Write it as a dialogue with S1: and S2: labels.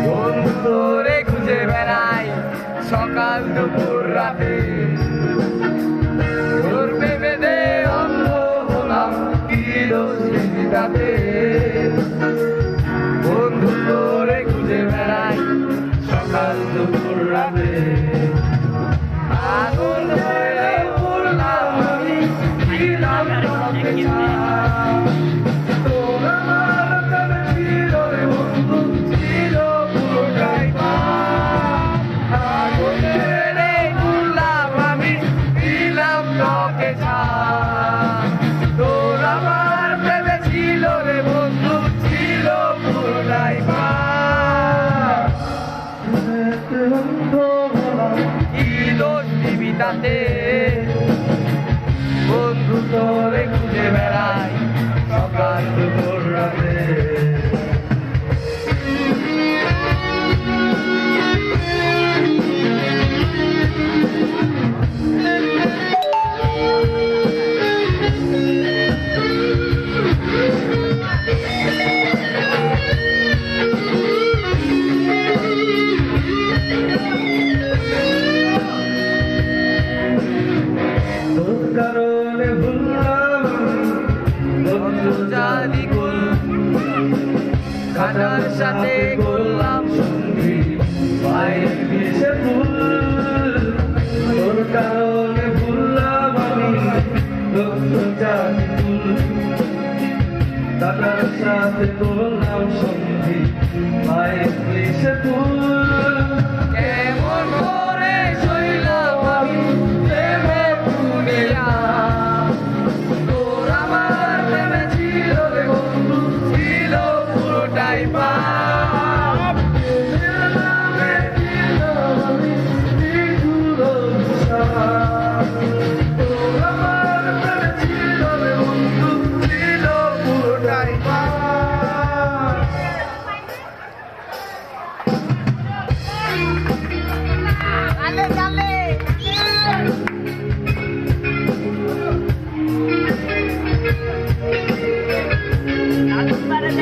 S1: বন্ধু তোরে খুঁজে বেড়াই সকাল দুপুর রাতে, তোর প্রেমে দে অন্ধ হলাম কি দোষ তাতে। বন্ধু তোরে খুঁজে বেড়াই সকাল দুপুর রাতে, আগুন ধরে উড়লাম আমি ছিলাম তোকে বন্ধু তোরে খুঁজে বেড়াই সকাল দুপুর রাতে। কারণে ভুললাম বন্ধু জানি কুল, কাটার সাথে করলাম সঙ্গী পায়ে মিশে ফুল। তোর কারণে ভুললাম আমি বন্ধু জানি কুল, কাটার সাথে করলাম সঙ্গী পায়ে মিশে ফুল। কেমন করে শৈলাম আমি Para